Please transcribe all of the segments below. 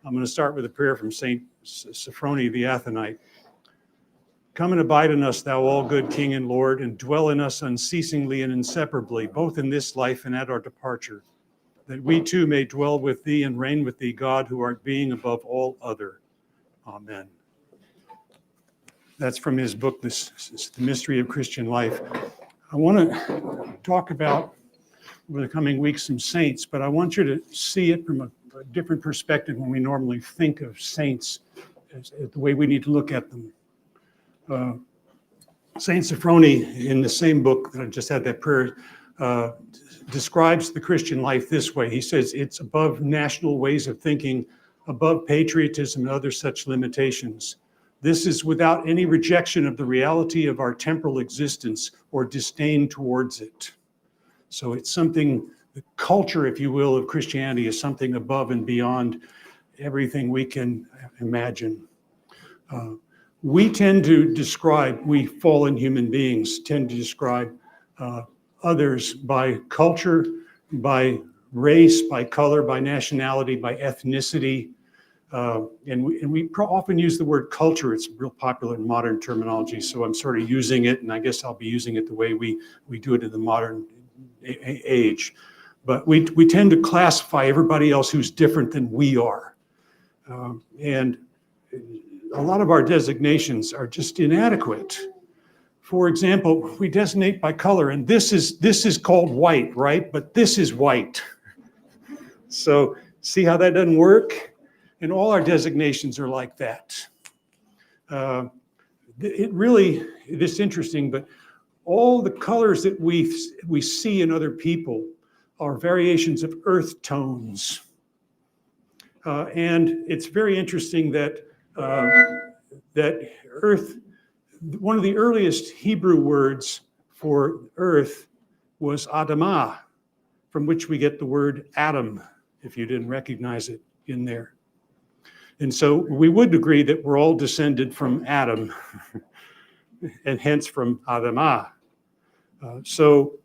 I'm going to start with a prayer from St. Sophrony the Athonite. Come and abide in us, thou all good King and Lord, and dwell in us unceasingly and inseparably, both in this life and at our departure, that we too may dwell with thee and reign with thee, God, who art being above all other. Amen. That's from his book, The Mystery of Christian Life. I want to talk about, over the coming weeks, some saints, but I want you to see it from a different perspective when we normally think of saints, as the way we need to look at them. Saint Sophrony, in the same book that I just had that prayer, describes the Christian life this way. He says it's above national ways of thinking, above patriotism and other such limitations. This is without any rejection of the reality of our temporal existence or disdain towards it. So it's something, the culture, if you will, of Christianity is something above and beyond everything we can imagine. We tend to describe, we fallen human beings tend to describe others by culture, by race, by color, by nationality, by ethnicity. And we often use the word culture. It's real popular in modern terminology, so I'm sort of using it, and I guess I'll be using it the way we do it in the modern age. But we tend to classify everybody else who's different than we are. And a lot of our designations are just inadequate. For example, we designate by color, and this is called white, right? But this is white. So see how that doesn't work? And all our designations are like that. It's interesting, but all the colors that we see in other people are variations of earth tones. And it's very interesting that earth, one of the earliest Hebrew words for earth was Adamah, from which we get the word Adam, if you didn't recognize it in there. And so we would agree that we're all descended from Adam, and hence from Adamah. So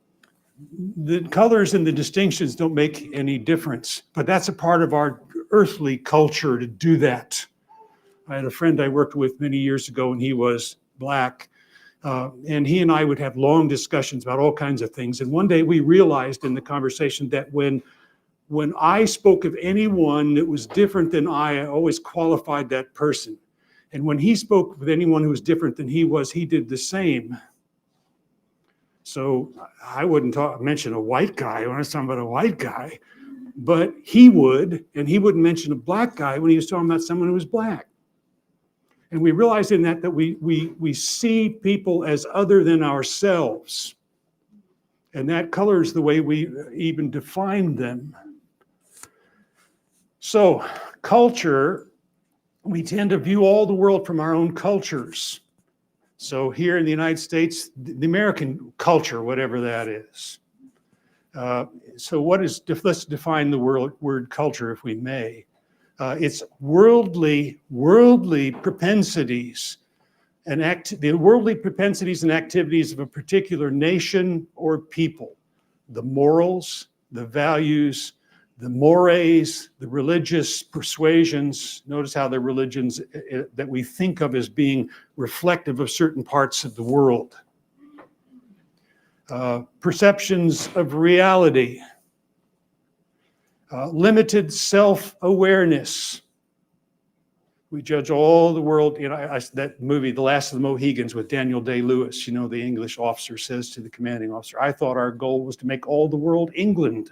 the colors and the distinctions don't make any difference, but that's a part of our earthly culture to do that. I had a friend I worked with many years ago, and he was black, and he and I would have long discussions about all kinds of things. And one day we realized in the conversation that when I spoke of anyone that was different than I always qualified that person. And when he spoke with anyone who was different than he was, he did the same. So I wouldn't mention a white guy when I was talking about a white guy, but he would, and he wouldn't mention a black guy when he was talking about someone who was black. And we realized in that we see people as other than ourselves. And that colors the way we even define them. So culture, we tend to view all the world from our own cultures. So here in the United States, the American culture, whatever that is. So let's define the word culture, if we may. It's worldly propensities and the worldly propensities and activities of a particular nation or people. The morals, the values, the mores, the religious persuasions. Notice how the religions that we think of as being reflective of certain parts of the world. Perceptions of reality. Limited self-awareness. We judge all the world, that movie, The Last of the Mohegans with Daniel Day-Lewis, the English officer says to the commanding officer, I thought our goal was to make all the world England.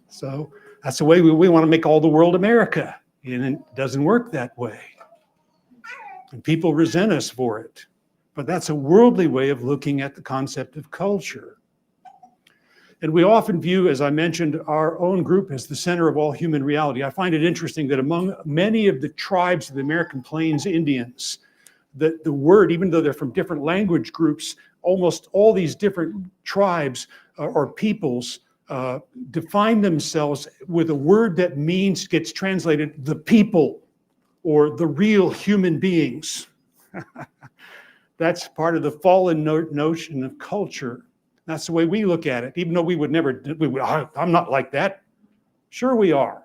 So that's the way we want to make all the world America. And it doesn't work that way. And people resent us for it. But that's a worldly way of looking at the concept of culture. And we often view, as I mentioned, our own group as the center of all human reality. I find it interesting that among many of the tribes of the American Plains Indians, the word, even though they're from different language groups, almost all these different tribes or peoples define themselves with a word that gets translated the people or the real human beings. That's part of the fallen notion of culture. That's the way we look at it, even though we would never, I'm not like that. Sure we are.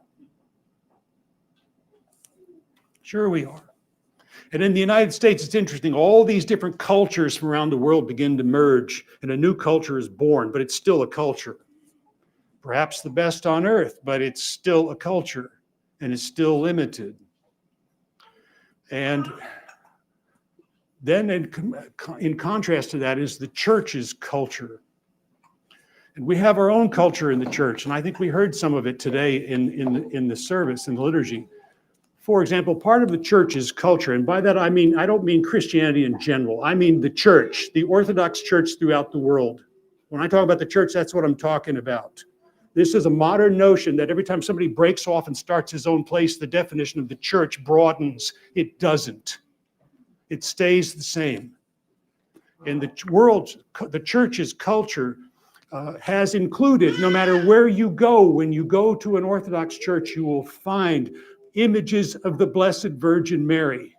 Sure we are. And in the United States, it's interesting. All these different cultures from around the world begin to merge, and a new culture is born, but it's still a culture. Perhaps the best on earth, but it's still a culture, and it's still limited. And then in contrast to that is the church's culture. And we have our own culture in the church, and I think we heard some of it today in the service, in the liturgy. For example, part of the church's culture, and by that I mean, I don't mean Christianity in general. I mean the church, the Orthodox church throughout the world. When I talk about the church, that's what I'm talking about. This is a modern notion that every time somebody breaks off and starts his own place, the definition of the church broadens. It doesn't. It stays the same. And the church's culture has included, no matter where you go, when you go to an Orthodox church, you will find images of the Blessed Virgin Mary.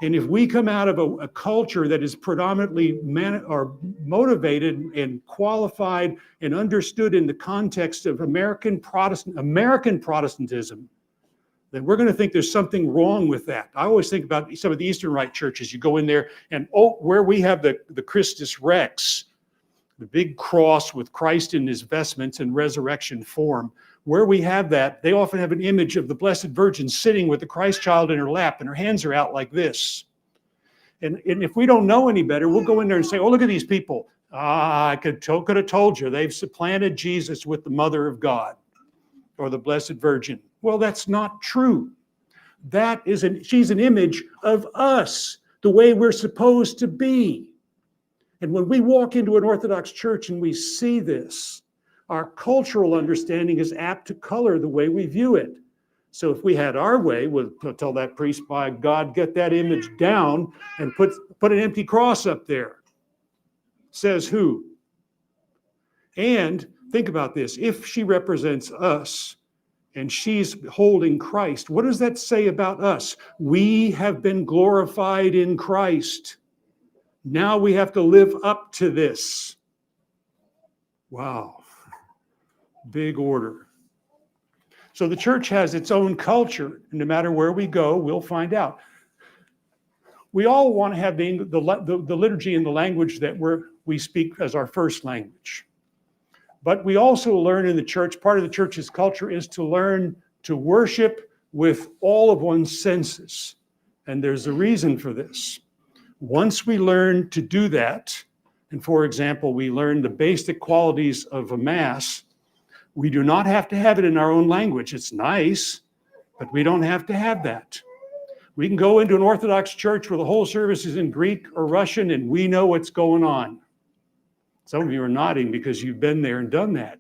And if we come out of a culture that is predominantly motivated and qualified and understood in the context of American Protestantism, then we're going to think there's something wrong with that. I always think about some of the Eastern Rite churches. You go in there and, where we have the Christus Rex, the big cross with Christ in his vestments and resurrection form, where we have that, they often have an image of the Blessed Virgin sitting with the Christ child in her lap, and her hands are out like this. And if we don't know any better, we'll go in there and say, oh, look at these people. I could have told you, they've supplanted Jesus with the Mother of God or the Blessed Virgin. Well, that's not true. She's an image of us, the way we're supposed to be. And when we walk into an Orthodox church and we see this, our cultural understanding is apt to color the way we view it. So if we had our way, we'll tell that priest, by God, get that image down and put an empty cross up there. Says who? And think about this. If she represents us and she's holding Christ, what does that say about us? We have been glorified in Christ. Now we have to live up to this. Wow. Big order. So the church has its own culture, and no matter where we go, we'll find out. We all want to have the liturgy and the language that we speak as our first language. But we also learn in the church, part of the church's culture is to learn to worship with all of one's senses. And there's a reason for this. Once we learn to do that, and for example, we learn the basic qualities of a Mass, we do not have to have it in our own language. It's nice, but we don't have to have that. We can go into an Orthodox church where the whole service is in Greek or Russian and we know what's going on. Some of you are nodding because you've been there and done that.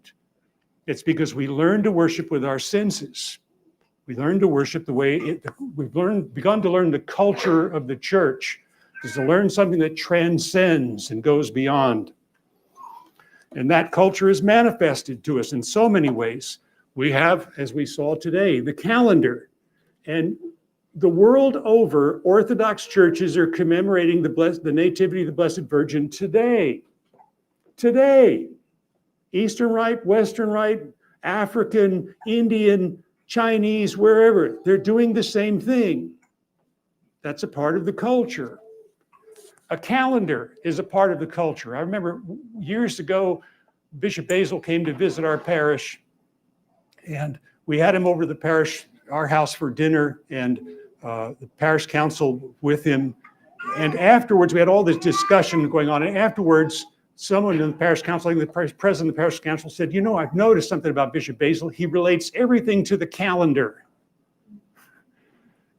It's because we learn to worship with our senses. We learn to worship the way we've begun to learn the culture of the church, is to learn something that transcends and goes beyond. And that culture is manifested to us in so many ways. We have, as we saw today, the calendar. And the world over, Orthodox churches are commemorating the Nativity of the Blessed Virgin today. Today. Eastern Rite, Western Rite, African, Indian, Chinese, wherever. They're doing the same thing. That's a part of the culture. A calendar is a part of the culture. I remember years ago, Bishop Basil came to visit our parish, and we had him over to our house for dinner, and the parish council with him. And afterwards, we had all this discussion going on. And afterwards, someone in the parish council, the president of the parish council, said, you know, I've noticed something about Bishop Basil. He relates everything to the calendar.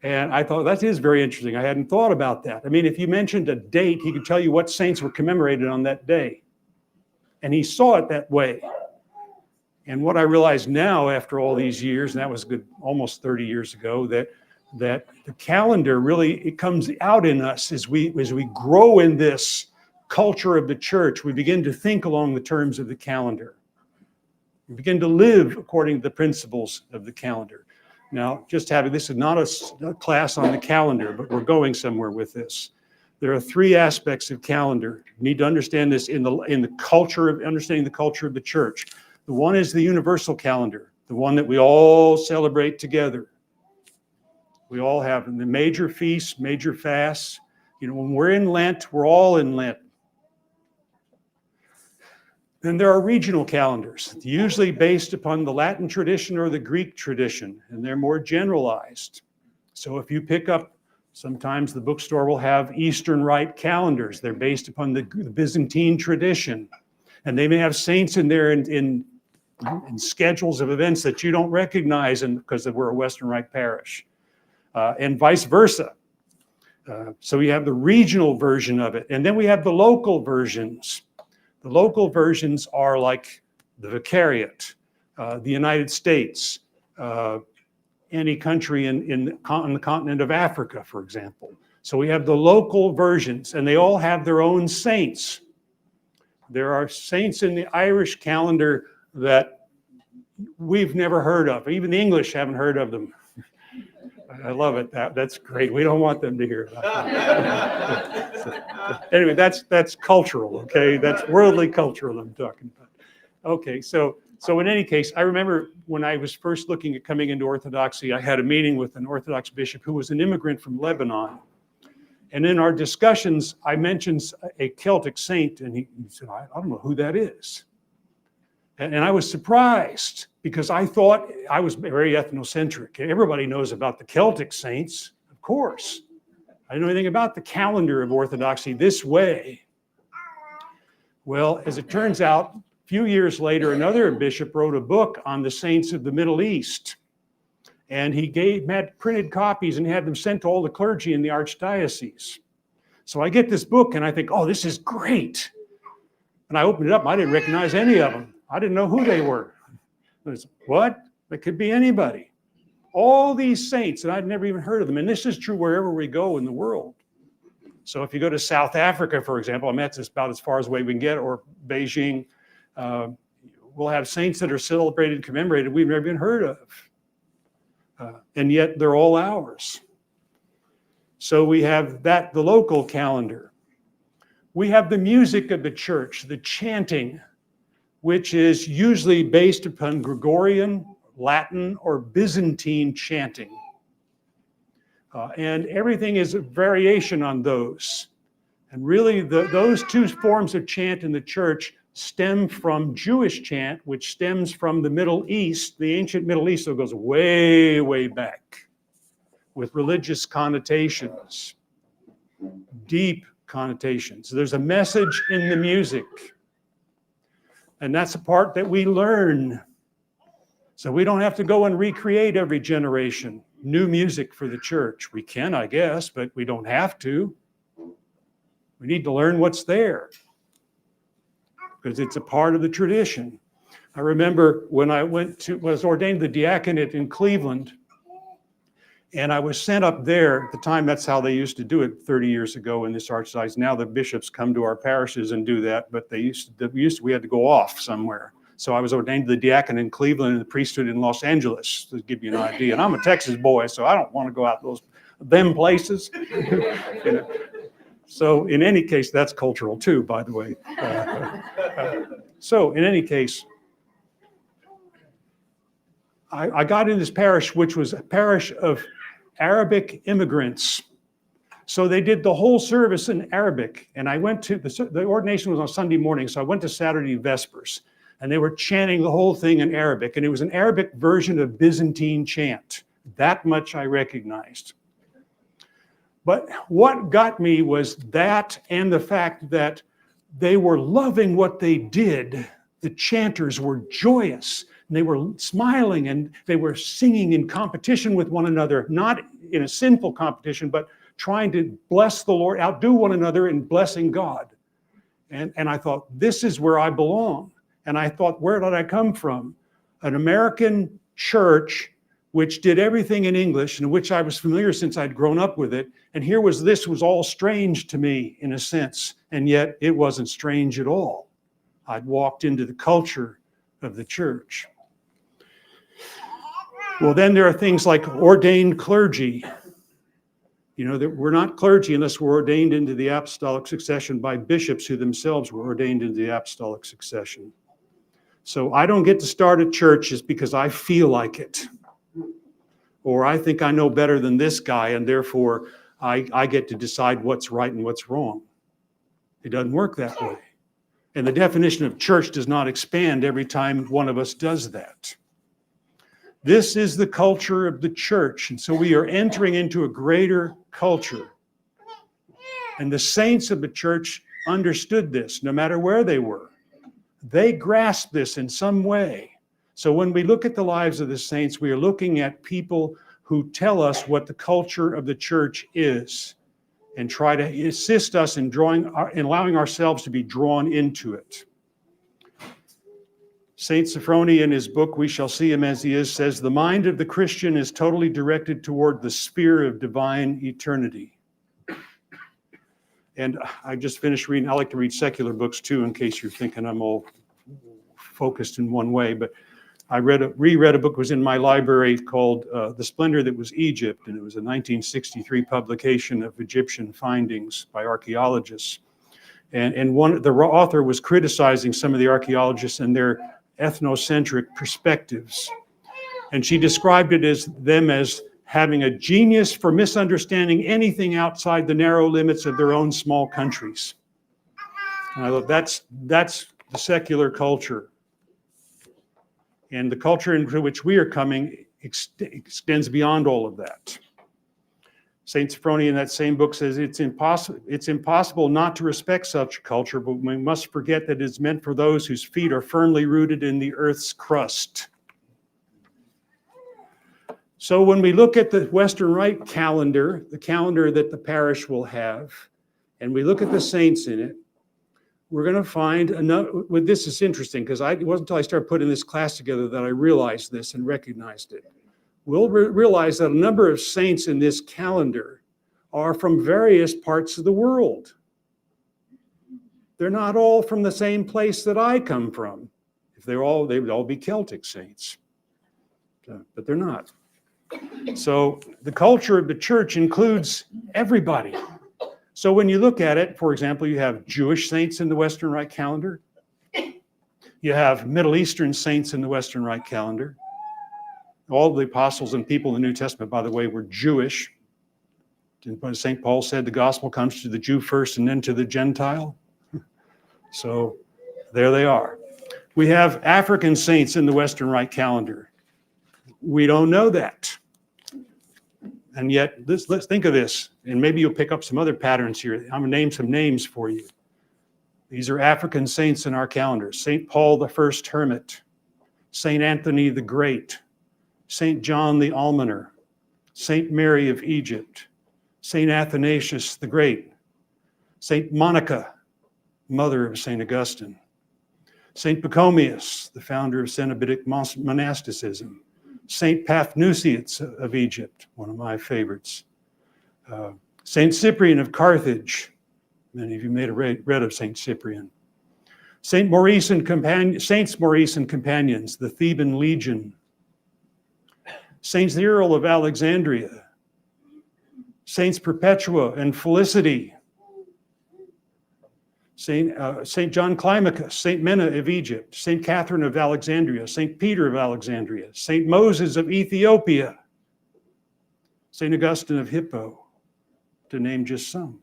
And I thought, that is very interesting. I hadn't thought about that. I mean, if you mentioned a date, he could tell you what saints were commemorated on that day. And he saw it that way. And what I realize now, after all these years, and that was good, almost 30 years ago, that the calendar really, it comes out in us as we grow in this culture of the church. We begin to think along the terms of the calendar. We begin to live according to the principles of the calendar. Now, this is not a class on the calendar, but we're going somewhere with this. There are three aspects of calendar. You need to understand this in the culture of understanding the culture of the church. The one is the universal calendar, the one that we all celebrate together. We all have them. The major feasts, major fasts. When we're in Lent, we're all in Lent. Then there are regional calendars, usually based upon the Latin tradition or the Greek tradition, and they're more generalized. So if you pick up, sometimes the bookstore will have Eastern Rite calendars. They're based upon the Byzantine tradition, and they may have saints in there in schedules of events that you don't recognize because we're a Western Rite parish, and vice versa. So we have the regional version of it, and then we have the local versions. The local versions are like the Vicariate, the United States, any country on the continent of Africa, for example. So we have the local versions, and they all have their own saints. There are saints in the Irish calendar that we've never heard of. Even the English haven't heard of them. I love it. That's great. We don't want them to hear about that. Anyway, that's cultural, okay? That's worldly cultural I'm talking about. Okay, so in any case, I remember when I was first looking at coming into Orthodoxy, I had a meeting with an Orthodox bishop who was an immigrant from Lebanon. And in our discussions, I mentioned a Celtic saint, and he said, I don't know who that is. And I was surprised because I thought I was very ethnocentric. Everybody knows about the Celtic saints, of course. I didn't know anything about the calendar of Orthodoxy this way. Well, as it turns out, a few years later, another bishop wrote a book on the saints of the Middle East. And he had printed copies and had them sent to all the clergy in the archdiocese. So I get this book and I think, oh, this is great. And I opened it up. I didn't recognize any of them. I didn't know who they were. I said, what? It could be anybody. All these saints, and I'd never even heard of them. And this is true wherever we go in the world. So if you go to South Africa, for example, that's about as far as away we can get, or Beijing, we'll have saints that are celebrated and commemorated we've never even heard of. And yet they're all ours. So we have the local calendar. We have the music of the church, the chanting, which is usually based upon Gregorian, Latin, or Byzantine chanting. And everything is a variation on those. And really, those two forms of chant in the church stem from Jewish chant, which stems from the Middle East, the ancient Middle East, so it goes way, way back, with religious connotations, deep connotations. There's a message in the music. And that's a part that we learn. So we don't have to go and recreate every generation new music for the church. We can, I guess, but we don't have to. We need to learn what's there because it's a part of the tradition. I remember when I was ordained the diaconate in Cleveland, and I was sent up there. At the time, that's how they used to do it 30 years ago in this archdiocese. Now the bishops come to our parishes and do that, but we had to go off somewhere. So I was ordained to the diaconate in Cleveland and the priesthood in Los Angeles, to give you an idea. And I'm a Texas boy, so I don't want to go out them places. So in any case, that's cultural too, by the way. So in any case, I got in this parish, which was a parish of Arabic immigrants. So they did the whole service in Arabic. And I went to, the ordination was on Sunday morning, so I went to Saturday Vespers. And they were chanting the whole thing in Arabic. And it was an Arabic version of Byzantine chant. That much I recognized. But what got me was that and the fact that they were loving what they did. The chanters were joyous. And they were smiling and they were singing in competition with one another, not in a sinful competition, but trying to bless the Lord, outdo one another in blessing God. And I thought, this is where I belong. And I thought, where did I come from? An American church which did everything in English and which I was familiar since I'd grown up with it. And this was all strange to me in a sense. And yet it wasn't strange at all. I'd walked into the culture of the church. Well, then there are things like ordained clergy. You know, that we're not clergy unless we're ordained into the apostolic succession by bishops who themselves were ordained into the apostolic succession. So I don't get to start a church just because I feel like it. Or I think I know better than this guy, and therefore I get to decide what's right and what's wrong. It doesn't work that way. And the definition of church does not expand every time one of us does that. This is the culture of the church. And so we are entering into a greater culture. And the saints of the church understood this, no matter where they were. They grasped this in some way. So when we look at the lives of the saints, we are looking at people who tell us what the culture of the church is and try to assist us in allowing ourselves to be drawn into it. Saint Sophrony, in his book, We Shall See Him As He Is, says, the mind of the Christian is totally directed toward the sphere of divine eternity. And I just finished reading, I like to read secular books too, in case you're thinking I'm all focused in one way, but I reread a book that was in my library called The Splendor That Was Egypt, and it was a 1963 publication of Egyptian findings by archaeologists. And the author was criticizing some of the archaeologists and their ethnocentric perspectives. And she described it as them as having a genius for misunderstanding anything outside the narrow limits of their own small countries. And I thought that's the secular culture. And the culture into which we are coming extends beyond all of that. Saint Sophrony in that same book says it's impossible not to respect such a culture, but we must forget that it's meant for those whose feet are firmly rooted in the earth's crust. So when we look at the Western Rite calendar, the calendar that the parish will have, and we look at the saints in it, we're going to find another. Well, this is interesting because it wasn't until I started putting this class together that I realized this and recognized it. We'll realize that a number of saints in this calendar are from various parts of the world. They're not all from the same place that I come from. If they would all be Celtic saints, but they're not. So the culture of the church includes everybody. So when you look at it, for example, you have Jewish saints in the Western Rite calendar. You have Middle Eastern saints in the Western Rite calendar. All the apostles and people in the New Testament, by the way, were Jewish. St. Paul said the gospel comes to the Jew first and then to the Gentile. So there they are. We have African saints in the Western Rite calendar. We don't know that. And yet, let's think of this, and maybe you'll pick up some other patterns here. I'm going to name some names for you. These are African saints in our calendar. St. Paul the First Hermit, St. Anthony the Great, St. John the Almoner, St. Mary of Egypt, St. Athanasius the Great, St. Monica, mother of St. Augustine, St. Pachomius, the founder of Cenobitic monasticism, St. Paphnutius of Egypt, one of my favorites, St. Cyprian of Carthage, many of you may have read of St. Cyprian, Saints Maurice and Companions, the Theban Legion, Saint Cyril of Alexandria, Saints Perpetua and Felicity, Saint John Climacus, Saint Menna of Egypt, Saint Catherine of Alexandria, Saint Peter of Alexandria, Saint Moses of Ethiopia, Saint Augustine of Hippo, to name just some.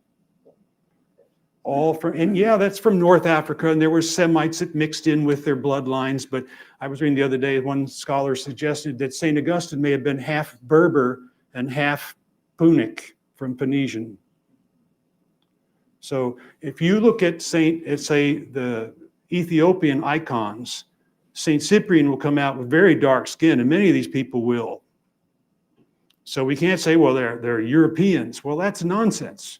All from, and yeah, that's from North Africa, and there were Semites that mixed in with their bloodlines, but I was reading the other day, one scholar suggested that Saint Augustine may have been half Berber and half Punic from Phoenician. So if you look at the Ethiopian icons, Saint Cyprian will come out with very dark skin, and many of these people will. So we can't say, well, they're Europeans. Well, that's nonsense.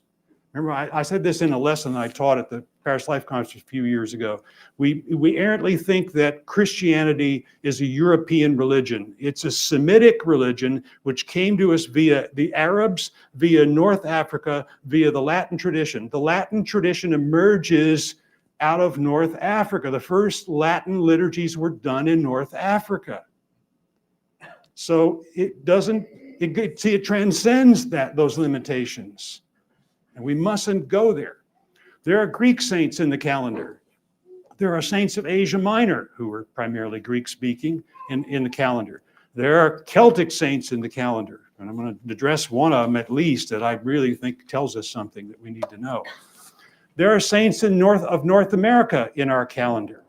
Remember, I said this in a lesson I taught at the Parish Life Conference a few years ago. We errantly think that Christianity is a European religion. It's a Semitic religion which came to us via the Arabs, via North Africa, via the Latin tradition. The Latin tradition emerges out of North Africa. The first Latin liturgies were done in North Africa. So it transcends those limitations. And we mustn't go there. There are Greek saints in the calendar. There are saints of Asia Minor who were primarily Greek-speaking in the calendar. There are Celtic saints in the calendar, and I'm going to address one of them at least that I really think tells us something that we need to know. There are saints in North America in our calendar.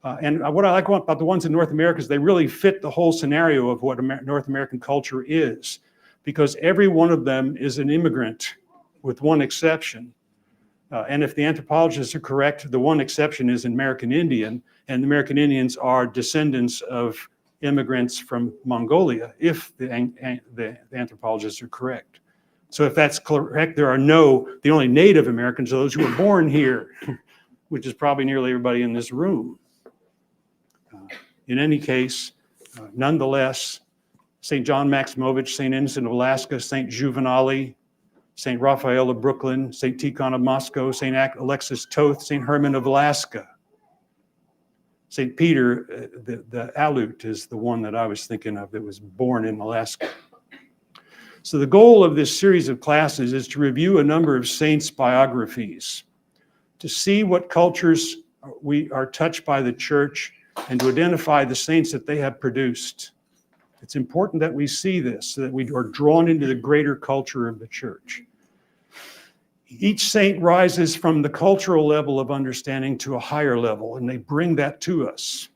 And what I like about the ones in North America is they really fit the whole scenario of what North American culture is, because every one of them is an immigrant, with one exception. And if the anthropologists are correct, the one exception is American Indian, and the American Indians are descendants of immigrants from Mongolia, if the anthropologists are correct. So if that's correct, the only Native Americans are those who were born here, which is probably nearly everybody in this room. In any case, nonetheless, St. John Maximovich, St. Innocent of Alaska, St. Juvenali, St. Raphael of Brooklyn, St. Tikhon of Moscow, St. Alexis Toth, St. Herman of Alaska. St. Peter, the Aleut, is the one that I was thinking of that was born in Alaska. So the goal of this series of classes is to review a number of saints' biographies, to see what cultures we are touched by the church, and to identify the saints that they have produced. It's important that we see this so that we are drawn into the greater culture of the church. Each saint rises from the cultural level of understanding to a higher level, and they bring that to us.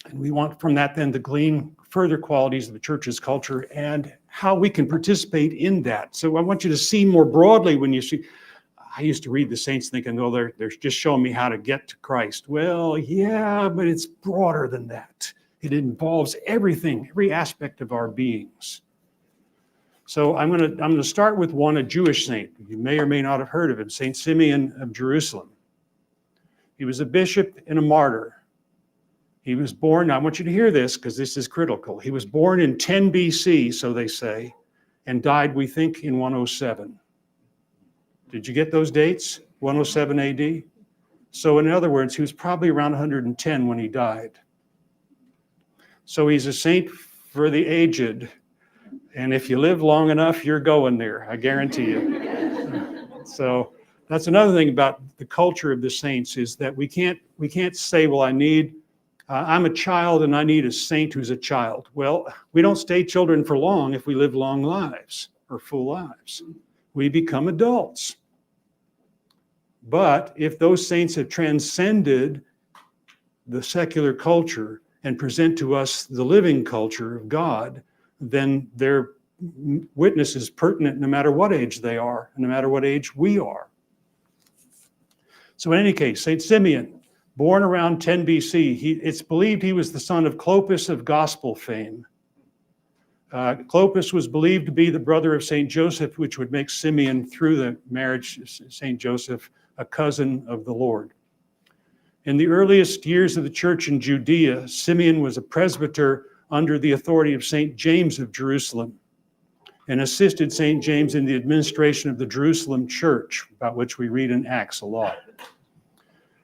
And we want from that then to glean further qualities of the church's culture and how we can participate in that. So I want you to see more broadly when you see. I used to read the saints thinking, oh, they're just showing me how to get to Christ. Well, yeah, but it's broader than that. It involves everything, every aspect of our beings. So I'm going to start with a Jewish saint. You may or may not have heard of him, St. Simeon of Jerusalem. He was a bishop and a martyr. He was born, I want you to hear this because this is critical. He was born in 10 BC, so they say, and died, we think, in 107. Did you get those dates? 107 AD? So in other words, he was probably around 110 when he died. So he's a saint for the aged. And if you live long enough, you're going there, I guarantee you. So that's another thing about the culture of the saints is that we can't say, well, I'm a child and I need a saint who's a child. Well, we don't stay children for long if we live long lives or full lives. We become adults. But if those saints have transcended the secular culture and present to us the living culture of God, then their witness is pertinent no matter what age they are, no matter what age we are. So in any case, St. Simeon, born around 10 BC, it's believed he was the son of Clopas of gospel fame. Clopas was believed to be the brother of St. Joseph, which would make Simeon, through the marriage of St. Joseph, a cousin of the Lord. In the earliest years of the church in Judea, Simeon was a presbyter under the authority of St. James of Jerusalem and assisted St. James in the administration of the Jerusalem church, about which we read in Acts a lot.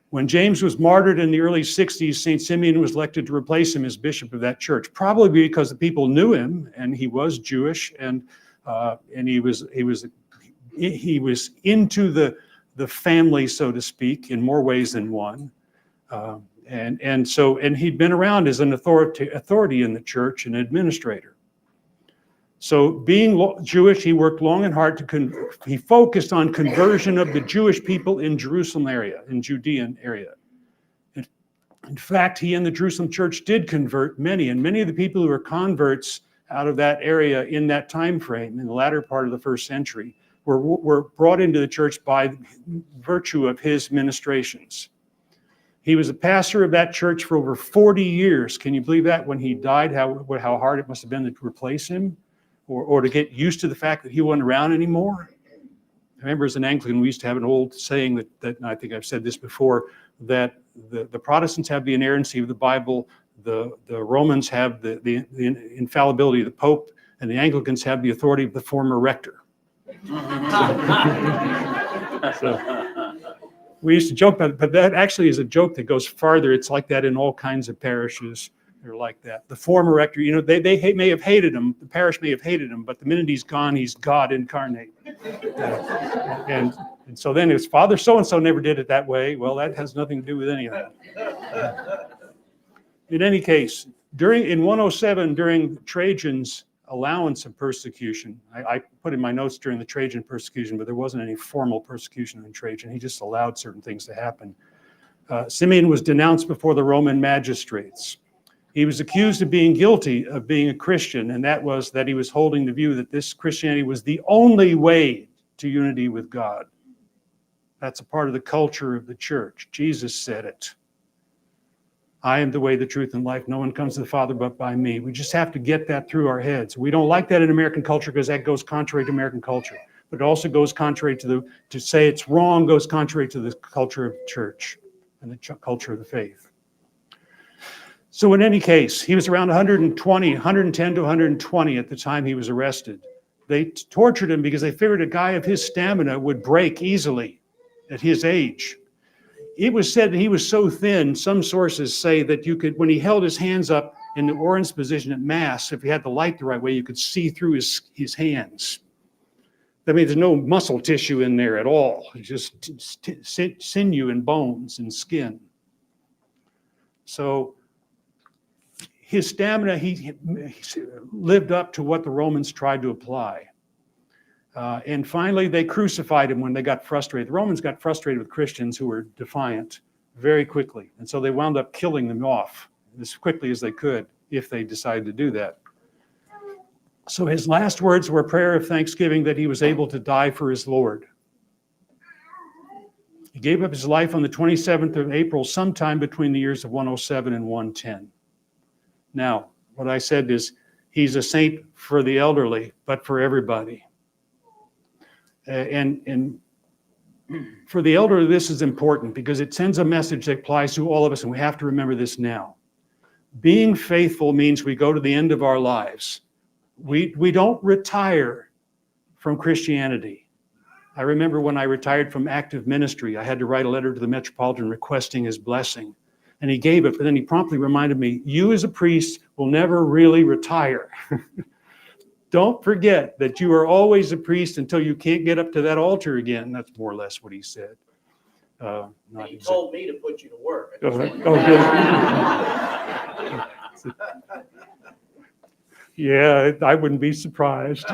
When James was martyred in the early 60s, St. Simeon was elected to replace him as bishop of that church, probably because the people knew him and he was Jewish and he was into the family, so to speak, in more ways than one. And he'd been around as an authority in the church, an administrator. So being Jewish, he worked long and hard he focused on conversion of the Jewish people in Jerusalem area, in Judean area. In fact, he and the Jerusalem church did convert many, and many of the people who were converts out of that area in that time frame, in the latter part of the first century, were brought into the church by virtue of his ministrations. He was a pastor of that church for over 40 years. Can you believe that? When he died, how hard it must have been to replace him or to get used to the fact that he wasn't around anymore. I remember as an Anglican, we used to have an old saying that and I think I've said this before, that the Protestants have the inerrancy of the Bible, the Romans have the infallibility of the Pope, and the Anglicans have the authority of the former rector. So we used to joke about it, but that actually is a joke that goes farther. It's like that in all kinds of parishes. They're like that. The former rector, they may have hated him. The parish may have hated him, but the minute he's gone, he's God incarnate. And so then his father so-and-so never did it that way. Well, that has nothing to do with any of that. In any case, In 107, during Trajan's allowance of persecution, I put in my notes during the Trajan persecution, but there wasn't any formal persecution in Trajan. He just allowed certain things to happen. Simeon was denounced before the Roman magistrates. He was accused of being guilty of being a Christian, and that was that he was holding the view that this Christianity was the only way to unity with God. That's a part of the culture of the church. Jesus said it. I am the way, the truth, and life. No one comes to the Father but by me. We just have to get that through our heads. We don't like that in American culture because that goes contrary to American culture. But it also goes contrary to say it's wrong, goes contrary to the culture of the church and the culture of the faith. So in any case, he was around 110 to 120 at the time he was arrested. They tortured him because they figured a guy of his stamina would break easily at his age. It was said that he was so thin, some sources say that you could, when he held his hands up in the orange position at Mass, if he had the light the right way, you could see through his hands. That means there's no muscle tissue in there at all. It's just sinew and bones and skin. So his stamina, he lived up to what the Romans tried to apply. And finally, they crucified him when they got frustrated. The Romans got frustrated with Christians who were defiant very quickly. And so they wound up killing them off as quickly as they could if they decided to do that. So his last words were a prayer of thanksgiving that he was able to die for his Lord. He gave up his life on the 27th of April, sometime between the years of 107 and 110. Now, what I said is he's a saint for the elderly, but for everybody. And for the elderly, this is important because it sends a message that applies to all of us, and we have to remember this now. Being faithful means we go to the end of our lives. We don't retire from Christianity. I remember when I retired from active ministry, I had to write a letter to the Metropolitan requesting his blessing. And he gave it, but then he promptly reminded me, you as a priest will never really retire. Don't forget that you are always a priest until you can't get up to that altar again. That's more or less what he said. He told me to put you to work. Yeah, I wouldn't be surprised.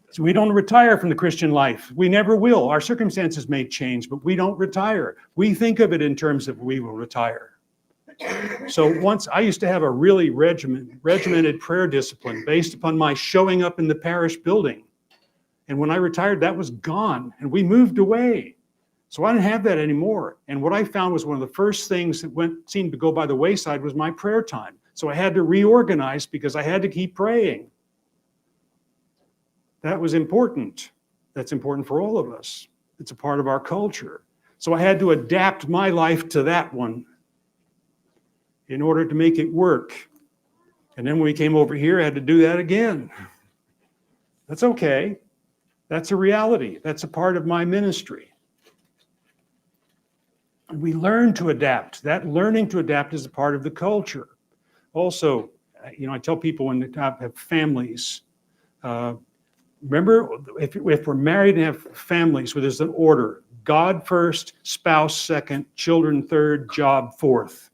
So we don't retire from the Christian life. We never will. Our circumstances may change, but we don't retire. We think of it in terms of we will retire. So once I used to have a really regimented prayer discipline based upon my showing up in the parish building. And when I retired, that was gone and we moved away. So I didn't have that anymore. And what I found was one of the first things that seemed to go by the wayside was my prayer time. So I had to reorganize because I had to keep praying. That was important. That's important for all of us. It's a part of our culture. So I had to adapt my life to that one in order to make it work. And then when we came over here, I had to do that again. That's okay. That's a reality. That's a part of my ministry. And we learn to adapt. That learning to adapt is a part of the culture. Also, I tell people when they have families, remember, if we're married and have families where there's an order, God first, spouse second, children third, job fourth.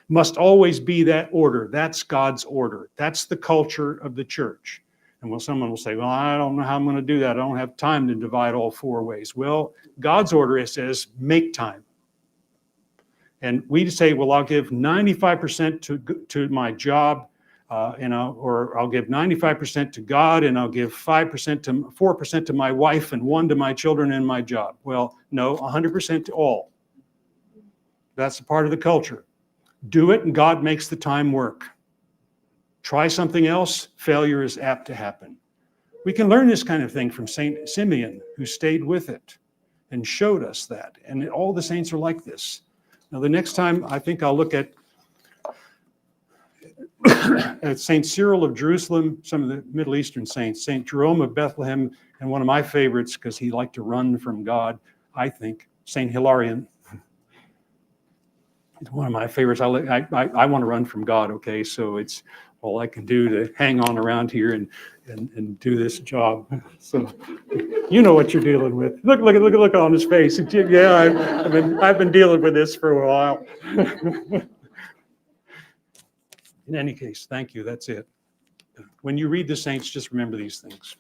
Must always be that order. That's God's order. That's the culture of the church. And someone will say, well, I don't know how I'm going to do that. I don't have time to divide all four ways. Well, God's order says make time. And we say, well, I'll give 95% to my job, or I'll give 95% to God, and I'll give 4% to my wife, and 1% to my children and my job. Well, no, 100% to all. That's a part of the culture. Do it, and God makes the time work. Try something else, failure is apt to happen. We can learn this kind of thing from Saint Simeon, who stayed with it and showed us that. And all the saints are like this. Now, the next time, I think I'll look at St. Cyril of Jerusalem, some of the Middle Eastern saints, St. Jerome of Bethlehem, and one of my favorites, because he liked to run from God, I think, St. Hilarion. It's one of my favorites. I want to run from God, okay? So it's all I can do to hang on around here and do this job. So you know what you're dealing with. Look on his face. Yeah, I've been dealing with this for a while. In any case, thank you. That's it. When you read the saints, just remember these things.